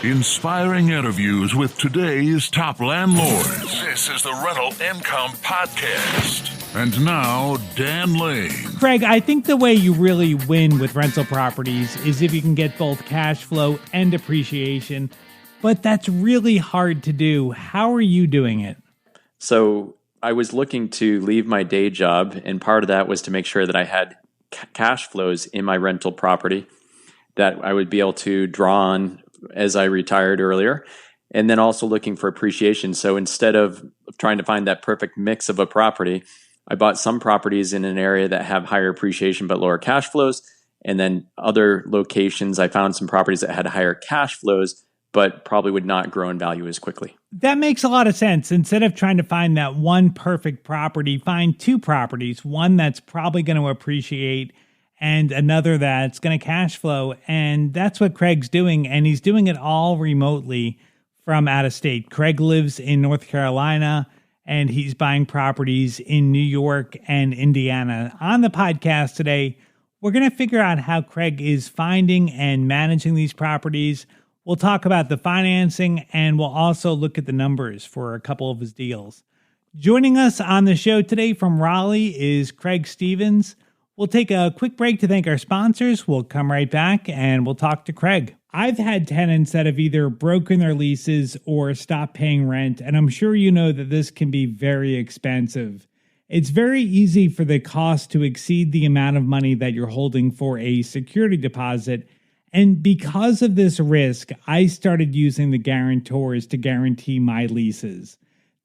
Inspiring interviews with today's top landlords. This is the Rental Income Podcast. And now, Dan Lane. Craig, I think the way you really win with rental properties is if you can get both cash flow and appreciation, but that's really hard to do. How are you doing it? So I was looking to leave my day job, and part of that was to make sure that I had cash flows in my rental property that I would be able to draw on as I retired earlier, and then also looking for appreciation. So instead of trying to find that perfect mix of a property, I bought some properties in an area that have higher appreciation but lower cash flows. And then other locations, I found some properties that had higher cash flows but probably would not grow in value as quickly. That makes a lot of sense. Instead of trying to find that one perfect property, find two properties, one that's probably going to appreciate and another that's going to cash flow. And that's what Craig's doing. And he's doing it all remotely from out of state. Craig lives in North Carolina, and he's buying properties in New York and Indiana. On the podcast today, we're going to figure out how Craig is finding and managing these properties. We'll talk about the financing, and we'll also look at the numbers for a couple of his deals. Joining us on the show today from Raleigh is Craig Stevens. We'll take a quick break to thank our sponsors. We'll come right back and we'll talk to Craig. I've had tenants that have either broken their leases or stopped paying rent, and I'm sure you know that this can be very expensive. It's very easy for the cost to exceed the amount of money that you're holding for a security deposit. And because of this risk, I started using the guarantors to guarantee my leases.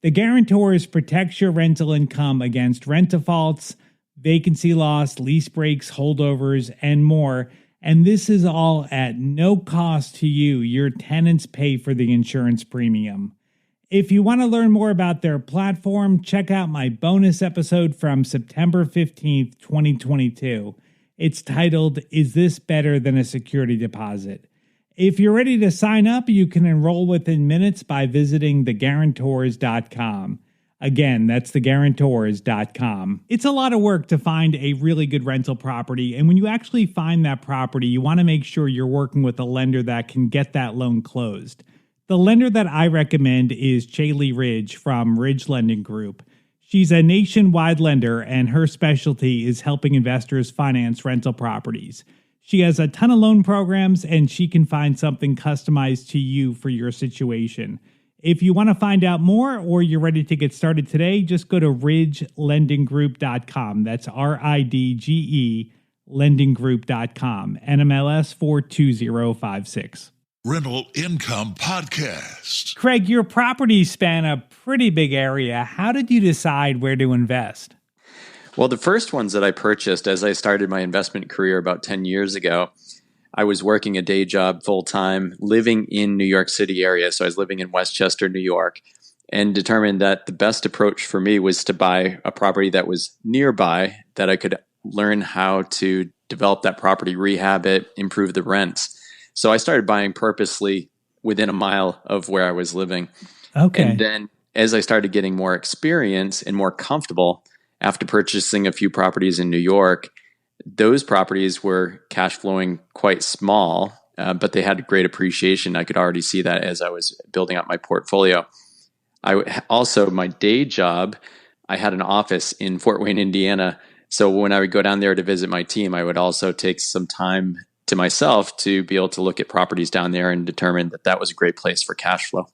The guarantors protect your rental income against rent defaults, vacancy loss, lease breaks, holdovers, and more. And this is all at no cost to you. Your tenants pay for the insurance premium. If you want to learn more about their platform, check out my bonus episode from September 15th, 2022. It's titled, Is This Better Than a Security Deposit? If you're ready to sign up, you can enroll within minutes by visiting theguarantors.com. Again, that's theguarantors.com. It's a lot of work to find a really good rental property, and when you actually find that property, you want to make sure you're working with a lender that can get that loan closed. The lender that I recommend is Chaley Ridge from Ridge Lending Group. She's a nationwide lender, and her specialty is helping investors finance rental properties. She has a ton of loan programs, and she can find something customized to you for your situation. If you want to find out more or you're ready to get started today, just go to ridgelendinggroup.com. That's RIDGE lendinggroup.com. NMLS 42056. Rental Income Podcast. Craig, your properties span a pretty big area. How did you decide where to invest? Well, the first ones that I purchased as I started my investment career about 10 years ago, I was working a day job full-time, living in New York City area. So I was living in Westchester, New York, and determined that the best approach for me was to buy a property that was nearby, that I could learn how to develop that property, rehab it, improve the rents. So I started buying purposely within a mile of where I was living. Okay. And then as I started getting more experience and more comfortable after purchasing a few properties in New York, those properties were cash flowing quite small, but they had great appreciation. I could already see that as I was building up my portfolio. Also, my day job, I had an office in Fort Wayne, Indiana. So when I would go down there to visit my team, I would also take some time to myself to be able to look at properties down there and determine that that was a great place for cash flow.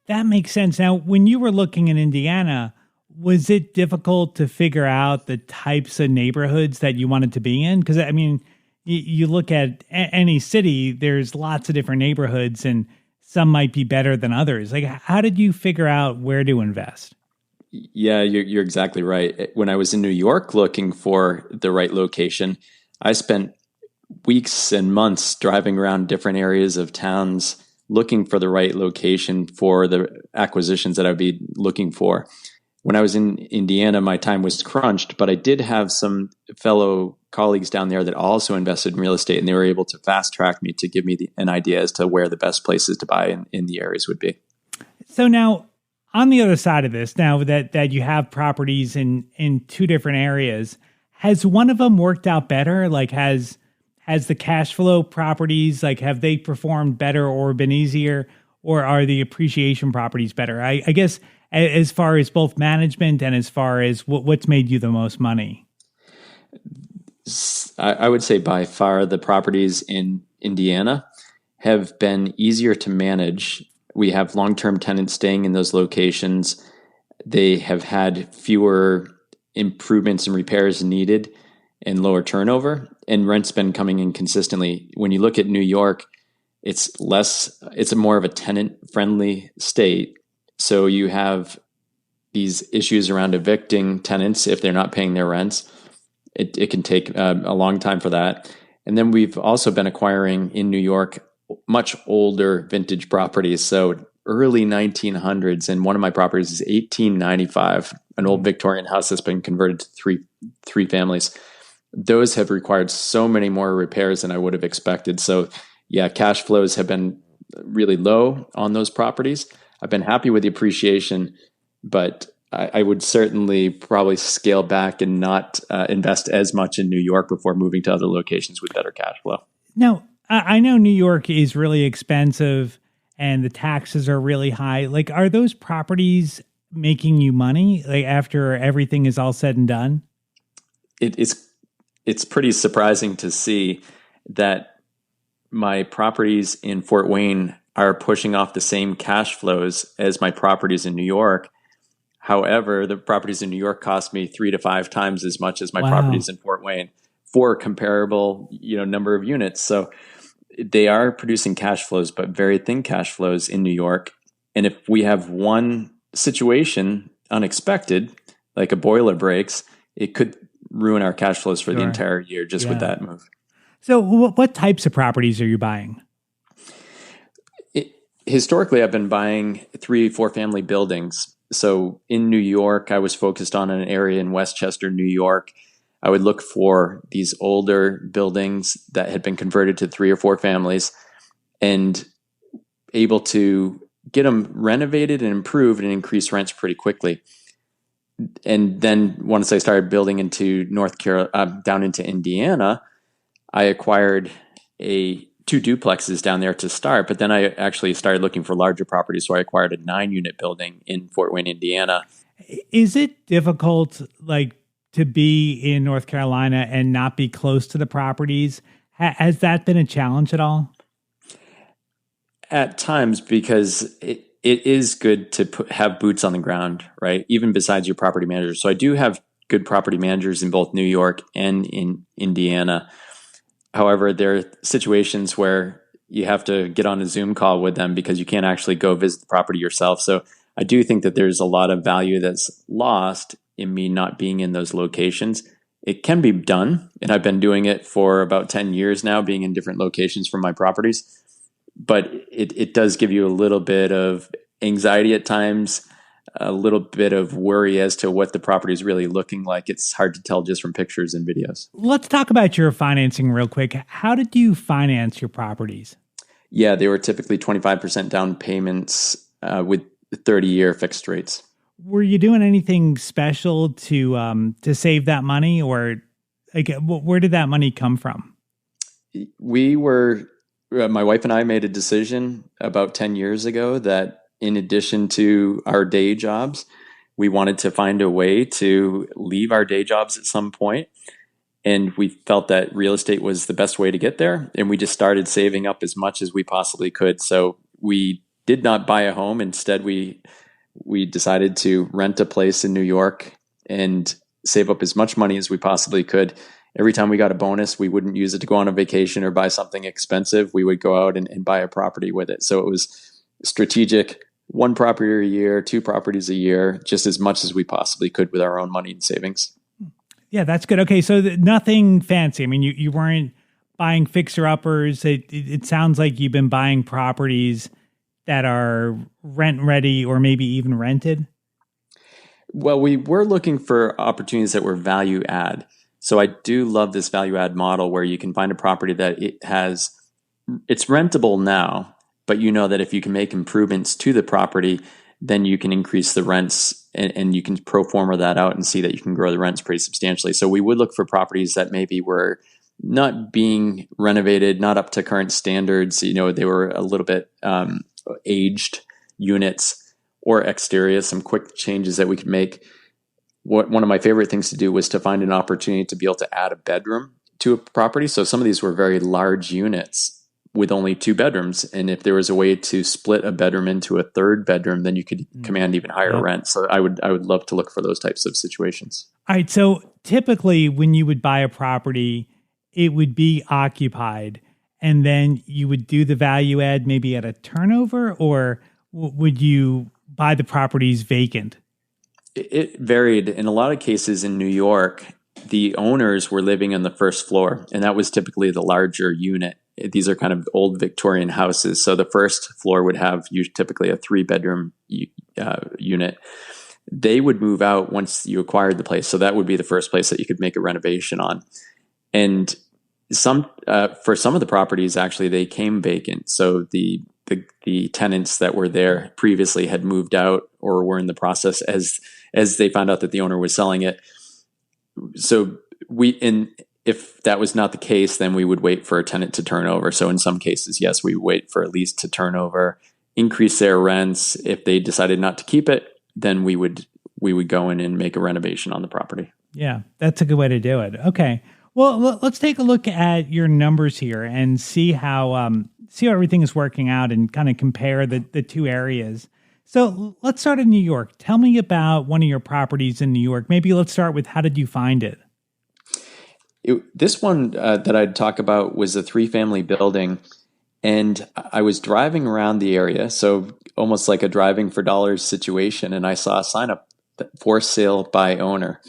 That makes sense. Now, when you were looking in Indiana, was it difficult to figure out the types of neighborhoods that you wanted to be in? Because, I mean, you look at any city, there's lots of different neighborhoods, and some might be better than others. Like, how did you figure out where to invest? Yeah, you're exactly right. When I was in New York looking for the right location, I spent weeks and months driving around different areas of towns looking for the right location for the acquisitions that I'd be looking for. When I was in Indiana, my time was crunched, but I did have some fellow colleagues down there that also invested in real estate, and they were able to fast track me to give me an idea as to where the best places to buy in the areas would be. So now, on the other side of this, now that you have properties in two different areas, has one of them worked out better? Like, has has the cash flow properties, like, have they performed better or been easier, or are the appreciation properties better? I guess as far as both management and as far as what's made you the most money. I would say by far the properties in Indiana have been easier to manage. We have long-term tenants staying in those locations. They have had fewer improvements and repairs needed and lower turnover, and rent's been coming in consistently. When you look at New York, it's a more of a tenant-friendly state. So you have these issues around evicting tenants if they're not paying their rents. It can take a long time for that. And then we've also been acquiring in New York much older vintage properties. So early 1900s, and one of my properties is 1895, an old Victorian house that's been converted to three families. Those have required so many more repairs than I would have expected. So yeah, cash flows have been really low on those properties. I've been happy with the appreciation, but I would certainly probably scale back and not invest as much in New York before moving to other locations with better cash flow. Now, I know New York is really expensive and the taxes are really high. Like, are those properties making you money, like, after everything is all said and done? It's pretty surprising to see that my properties in Fort Wayne are pushing off the same cash flows as my properties in New York. However, the properties in New York cost me 3 to 5 times as much as my properties in Fort Wayne for a comparable, number of units. So they are producing cash flows, but very thin cash flows in New York. And if we have one situation unexpected, like a boiler breaks, it could ruin our cash flows for the entire year just with that move. So what types of properties are you buying? Historically, I've been buying 3-4 family buildings. So in New York, I was focused on an area in Westchester, New York. I would look for these older buildings that had been converted to 3 or 4 families and able to get them renovated and improved and increase rents pretty quickly. And then once I started building into down into Indiana, I acquired 2 duplexes down there to start, but then I actually started looking for larger properties. So I acquired a 9-unit building in Fort Wayne, Indiana. Is it difficult, like, to be in North Carolina and not be close to the properties? Has that been a challenge at all? At times, because it is good to have boots on the ground, right? Even besides your property manager. So I do have good property managers in both New York and in Indiana. However, there are situations where you have to get on a Zoom call with them because you can't actually go visit the property yourself. So I do think that there's a lot of value that's lost in me not being in those locations. It can be done, and I've been doing it for about 10 years now, being in different locations from my properties. But it does give you a little bit of anxiety at times, a little bit of worry as to what the property is really looking like. It's hard to tell just from pictures and videos. Let's talk about your financing real quick. How did you finance your properties? Yeah, they were typically 25% down payments with 30-year fixed rates. Were you doing anything special to save that money, or like, where did that money come from? My wife and I made a decision about 10 years ago that in addition to our day jobs, we wanted to find a way to leave our day jobs at some point. And we felt that real estate was the best way to get there. And we just started saving up as much as we possibly could. So we did not buy a home. Instead, we decided to rent a place in New York and save up as much money as we possibly could. Every time we got a bonus, we wouldn't use it to go on a vacation or buy something expensive. We would go out and buy a property with it. So it was strategic. 1 property a year, 2 properties a year, just as much as we possibly could with our own money and savings. Yeah, that's good. Okay, so nothing fancy. I mean, you weren't buying fixer-uppers. It sounds like you've been buying properties that are rent-ready or maybe even rented. Well, we were looking for opportunities that were value add. So I do love this value add model where you can find a property that it's rentable now, but you know that if you can make improvements to the property, then you can increase the rents and you can pro forma that out and see that you can grow the rents pretty substantially. So we would look for properties that maybe were not being renovated, not up to current standards. They were a little bit aged units or exterior, some quick changes that we could make. One of my favorite things to do was to find an opportunity to be able to add a bedroom to a property. So some of these were very large units with only 2 bedrooms. And if there was a way to split a bedroom into a third bedroom, then you could command even higher rent. So I would love to look for those types of situations. All right. So typically when you would buy a property, it would be occupied and then you would do the value add maybe at a turnover, or would you buy the properties vacant? It varied. In a lot of cases in New York, the owners were living on the first floor, and that was typically the larger unit. These are kind of old Victorian houses. So the first floor would have typically a 3-bedroom unit. They would move out once you acquired the place. So that would be the first place that you could make a renovation on. And for some of the properties, actually, they came vacant. So the tenants that were there previously had moved out or were in the process as they found out that the owner was selling it. So if that was not the case, then we would wait for a tenant to turn over. So in some cases, yes, we wait for a lease to turn over, increase their rents. If they decided not to keep it, then we would go in and make a renovation on the property. Yeah, that's a good way to do it. Okay. Well, let's take a look at your numbers here and see how everything is working out and kind of compare the two areas. So let's start in New York. Tell me about one of your properties in New York. Maybe let's start with, how did you find it? This one that I'd talk about was a 3-family building, and I was driving around the area, so almost like a driving for dollars situation, and I saw a sign up, for sale by owner.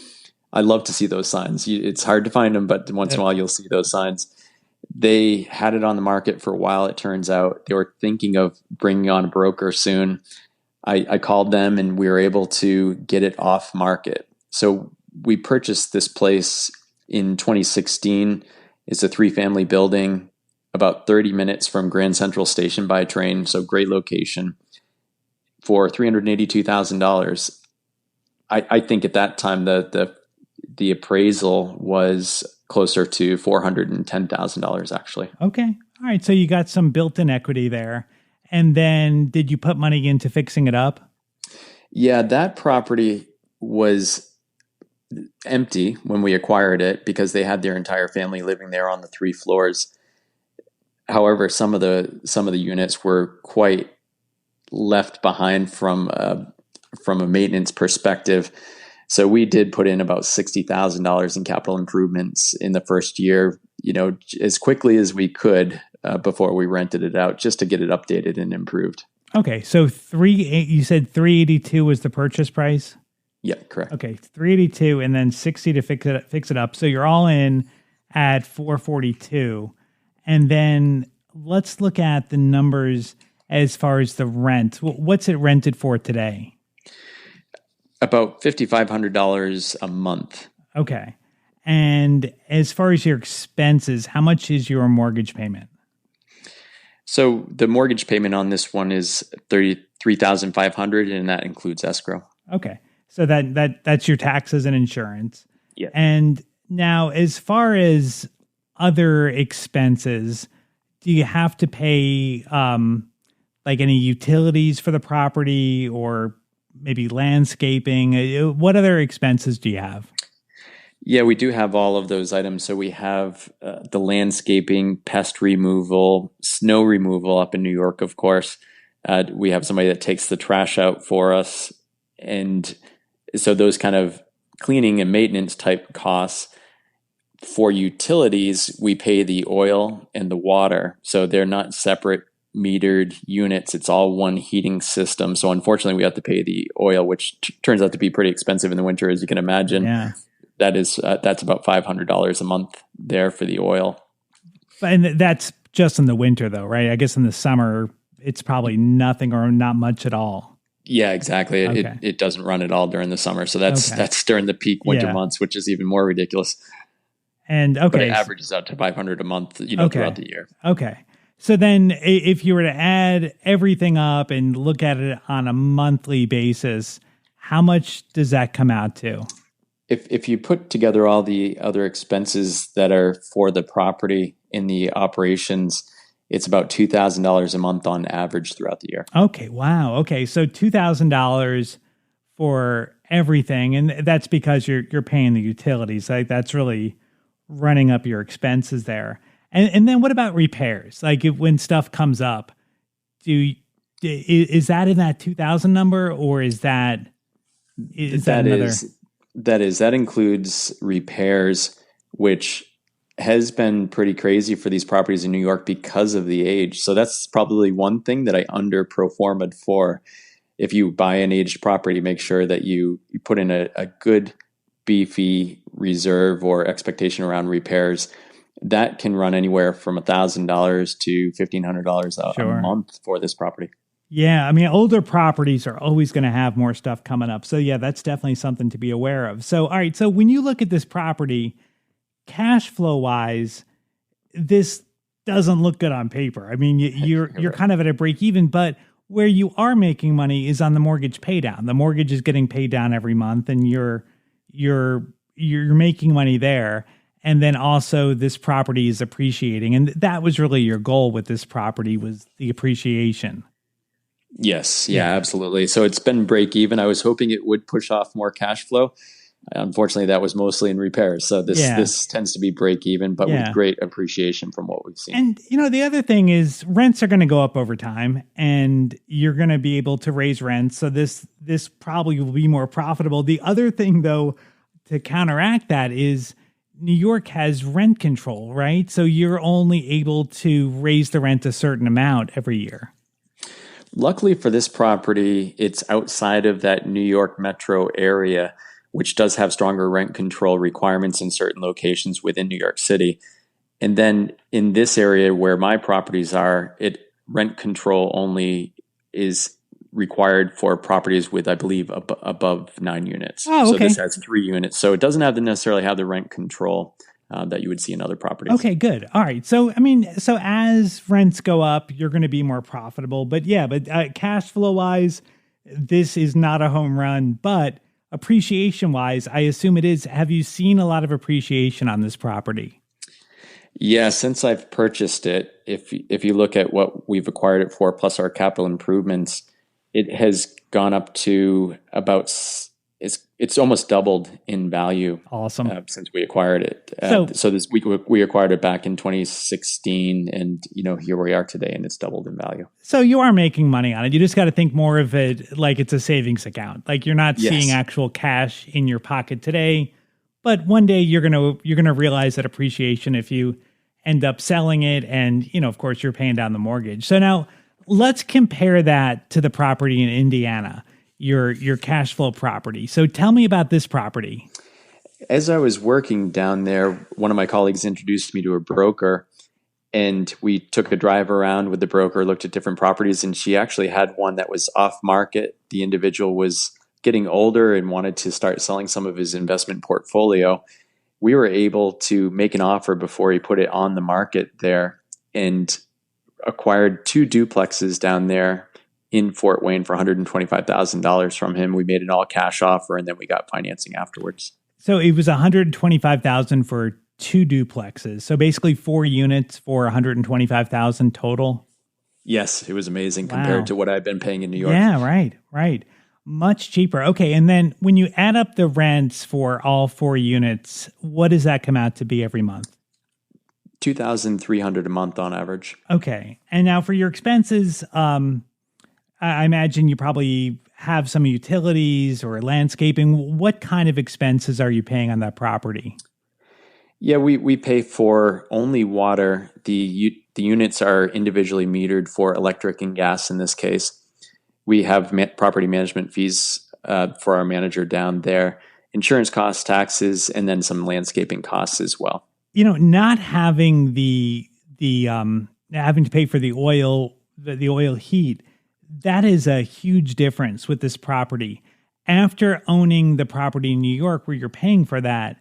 I love to see those signs. It's hard to find them, but once in a while you'll see those signs. They had it on the market for a while, it turns out. They were thinking of bringing on a broker soon. I called them and we were able to get it off market. So we purchased this place in 2016. It's a 3-family building, about 30 minutes from Grand Central Station by train. So great location, for $382,000. I think at that time the appraisal was closer to $410,000 actually. Okay. All right. So you got some built-in equity there. And then did you put money into fixing it up? Yeah, that property was empty when we acquired it because they had their entire family living there on the 3 floors. However, some of the units were quite left behind from a maintenance perspective. So we did put in about $60,000 in capital improvements in the first year, as quickly as we could before we rented it out, just to get it updated and improved. Okay, so you said $382 was the purchase price? Yeah, correct. Okay, $382 and then $60 to fix it up. So you're all in at $442. And then let's look at the numbers as far as the rent. What's it rented for today? About $5,500 a month. Okay. And as far as your expenses, how much is your mortgage payment? So the mortgage payment on this one is $33,500, and that includes escrow. Okay. So that's your taxes and insurance. Yeah. And now, as far as other expenses, do you have to pay like any utilities for the property or maybe landscaping? What other expenses do you have? Yeah, we do have all of those items. So we have the landscaping, pest removal, snow removal up in New York, of course. We have somebody that takes the trash out for us. And so those kind of cleaning and maintenance type costs. For utilities, we pay the oil and the water. So they're not separate metered units. It's all one heating system. So unfortunately, we have to pay the oil, which turns out to be pretty expensive in the winter, as you can imagine. Yeah. That's about $500 a month there for the oil. And that's just in the winter though, right? I guess in the summer, it's probably nothing or not much at all. Yeah, exactly. Okay. It doesn't run at all during the summer. So that's during the peak winter months, which is even more ridiculous. And okay. But it averages out to $500 a month, throughout the year. Okay. So then if you were to add everything up and look at it on a monthly basis, how much does that come out to? If you put together all the other expenses that are for the property in the operations, it's about $2,000 a month on average throughout the year. Okay, wow. Okay, so $2,000 for everything, and that's because you're paying the utilities. Like that's really running up your expenses there. And then what about repairs? Like when stuff comes up, is that in that 2,000 number, or is that another? That includes repairs, which has been pretty crazy for these properties in New York because of the age. So that's probably one thing that I under pro forma'd for. If you buy an aged property, make sure that you put in a good beefy reserve or expectation around repairs. That can run anywhere from $1,000 to $1,500 a month for this property. Yeah, I mean, older properties are always going to have more stuff coming up. So yeah, that's definitely something to be aware of. So all right, so when you look at this property, cash flow wise, this doesn't look good on paper. I mean, you're kind of at a break even, but where you are making money is on the mortgage pay down. The mortgage is getting paid down every month, and you're making money there. And then also this property is appreciating. And that was really your goal with this property, was the appreciation. Yes. Yeah, absolutely. So it's been break even. I was hoping it would push off more cash flow. Unfortunately, that was mostly in repairs. So this tends to be break even, but with great appreciation from what we've seen. And, the other thing is rents are going to go up over time, and you're going to be able to raise rents. So this probably will be more profitable. The other thing, though, to counteract that is New York has rent control, right? So you're only able to raise the rent a certain amount every year. Luckily for this property, it's outside of that New York metro area, which does have stronger rent control requirements in certain locations within New York City. And then in this area where my properties are, rent control only is required for properties with, I believe, above 9 units. Oh, okay. So this has 3 units. So it doesn't necessarily have the rent control that you would see in other properties. Okay, good. All right. So, so as rents go up, you're going to be more profitable. But cash flow wise, this is not a home run. But appreciation wise, I assume it is. Have you seen a lot of appreciation on this property? Yeah, since I've purchased it, if you look at what we've acquired it for, plus our capital improvements, it has gone up to about, it's almost doubled in value. Awesome. Since we acquired it. We acquired it back in 2016, and here we are today, and it's doubled in value. So you are making money on it. You just got to think more of it like it's a savings account. Like you're not seeing actual cash in your pocket today, but one day you're gonna realize that appreciation if you end up selling it, and of course you're paying down the mortgage. So now let's compare that to the property in Indiana, your cash flow property. So tell me about this property. As I was working down there, one of my colleagues introduced me to a broker, and we took a drive around with the broker, looked at different properties, and she actually had one that was off market. The individual was getting older and wanted to start selling some of his investment portfolio. We were able to make an offer before he put it on the market there, and acquired 2 duplexes down there in Fort Wayne for $125,000 from him. We made an all cash offer, and then we got financing afterwards. So it was $125,000 for 2 duplexes. So basically 4 units for $125,000 total. Yes, it was amazing compared to what I've been paying in New York. Yeah, right. Much cheaper. Okay, and then when you add up the rents for all 4 units, what does that come out to be every month? $2,300 a month on average. Okay, and now for your expenses, I imagine you probably have some utilities or landscaping. What kind of expenses are you paying on that property? Yeah, we pay for only water. The units are individually metered for electric and gas in this case. We have property management fees for our manager down there, insurance costs, taxes, and then some landscaping costs as well. Not having having to pay for the oil heat, that is a huge difference with this property. After owning the property in New York where you're paying for that,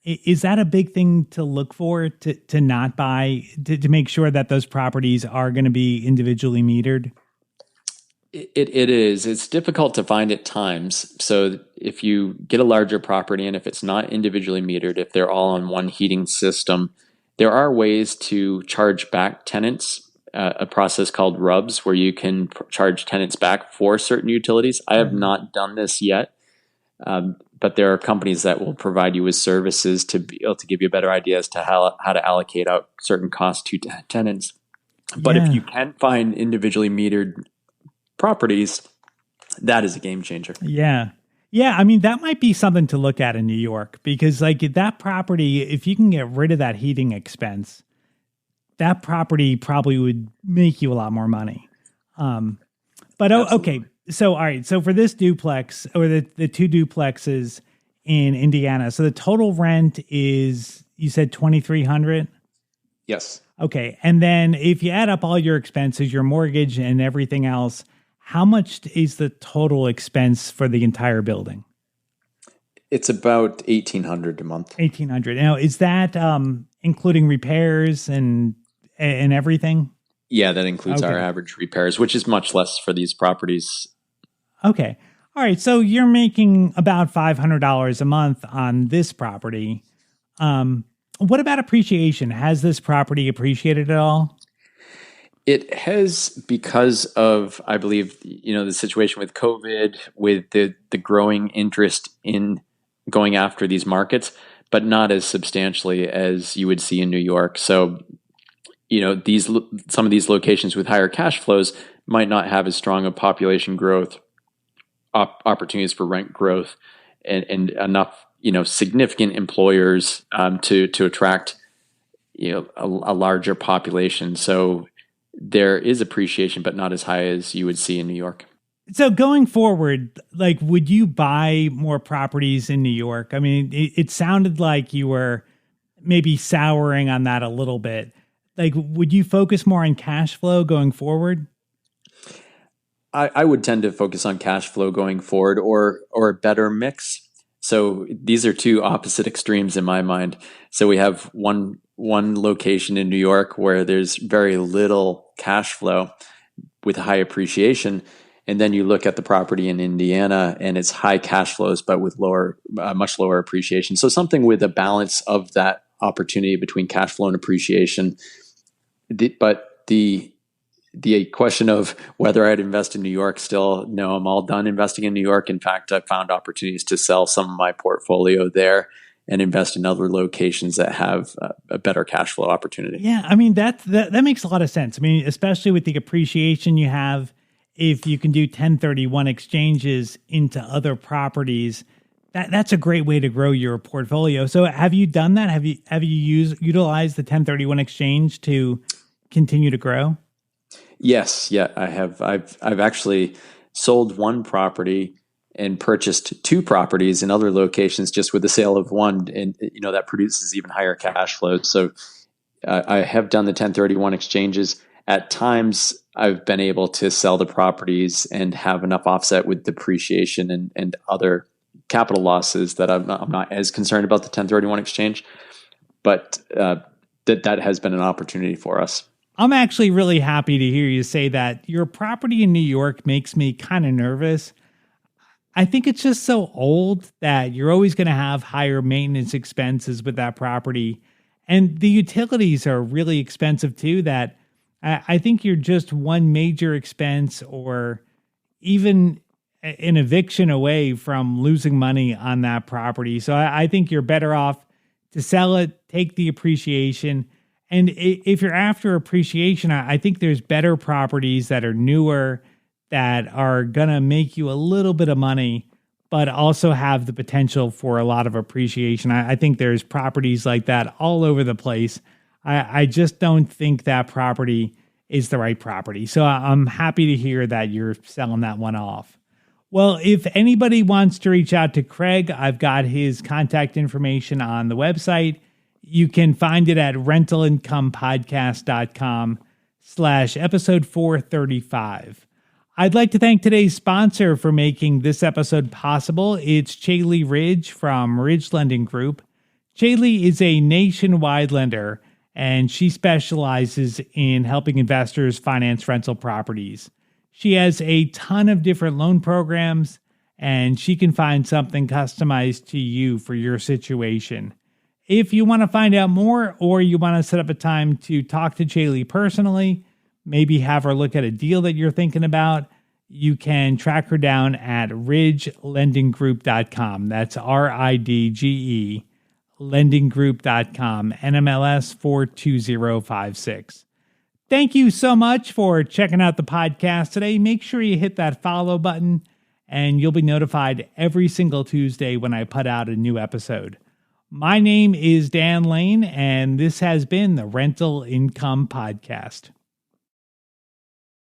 is that a big thing to look for, to not buy, to make sure that those properties are going to be individually metered? It is. It's difficult to find at times. So if you get a larger property and if it's not individually metered, if they're all on one heating system, there are ways to charge back tenants, a process called RUBS, where you can charge tenants back for certain utilities. I have not done this yet, but there are companies that will provide you with services to be able to give you a better idea as to how to allocate out certain costs to tenants. But if you can find individually metered properties, that is a game changer. Yeah. Yeah. I mean, that might be something to look at in New York because, like, that property, if you can get rid of that heating expense, that property probably would make you a lot more money. But okay. So, all right. So for this duplex or the two duplexes in Indiana, so the total rent is, you said $2,300? Yes. Okay. And then if you add up all your expenses, your mortgage and everything else, how much is the total expense for the entire building? It's about $1,800 a month. $1,800. Now, is that including repairs and everything? Yeah, that includes our average repairs, which is much less for these properties. Okay. All right. So you're making about $500 a month on this property. What about appreciation? Has this property appreciated at all? It has, because of, I believe, the situation with COVID, with the growing interest in going after these markets, but not as substantially as you would see in New York. So, some of these locations with higher cash flows might not have as strong a population growth, opportunities for rent growth, and enough, significant employers to attract, a larger population. So there is appreciation, but not as high as you would see in New York. So going forward, like, would you buy more properties in New York? I mean, it sounded like you were maybe souring on that a little bit. Like, would you focus more on cash flow going forward? I would tend to focus on cash flow going forward, or a better mix. So these are two opposite extremes in my mind. So we have one location in New York where there's very little cash flow with high appreciation. And then you look at the property in Indiana and it's high cash flows, but with much lower appreciation. So something with a balance of that opportunity between cash flow and appreciation. But the question of whether I'd invest in New York, still, no, I'm all done investing in New York. In fact, I found opportunities to sell some of my portfolio there and invest in other locations that have a better cash flow opportunity. Yeah, I mean, that makes a lot of sense. I mean, especially with the appreciation you have, if you can do 1031 exchanges into other properties, that's a great way to grow your portfolio. So have you done that? Have you utilized the 1031 exchange to continue to grow? Yes, yeah, I have. I've actually sold one property and purchased two properties in other locations just with the sale of one, and that produces even higher cash flows. So I have done the 1031 exchanges. At times, I've been able to sell the properties and have enough offset with depreciation and other capital losses that I'm not as concerned about the 1031 exchange. But that has been an opportunity for us. I'm actually really happy to hear you say that. Your property in New York makes me kind of nervous. I think it's just so old that you're always going to have higher maintenance expenses with that property. And the utilities are really expensive too, that I think you're just one major expense or even an eviction away from losing money on that property. So I think you're better off to sell it, take the appreciation. And if you're after appreciation, I think there's better properties that are newer that are going to make you a little bit of money, but also have the potential for a lot of appreciation. I think there's properties like that all over the place. I just don't think that property is the right property. So I'm happy to hear that you're selling that one off. Well, if anybody wants to reach out to Craig, I've got his contact information on the website. You can find it at rentalincomepodcast.com/episode 435. I'd like to thank today's sponsor for making this episode possible. It's Chaley Ridge from Ridge Lending Group. Chaley is a nationwide lender, and she specializes in helping investors finance rental properties. She has a ton of different loan programs, and she can find something customized to you for your situation. If you want to find out more, or you want to set up a time to talk to Chaley personally, maybe have her look at a deal that you're thinking about, you can track her down at ridgelendinggroup.com. That's RIDGE, lendinggroup.com, NMLS 42056. Thank you so much for checking out the podcast today. Make sure you hit that follow button, and you'll be notified every single Tuesday when I put out a new episode. My name is Dan Lane, and this has been the Rental Income Podcast.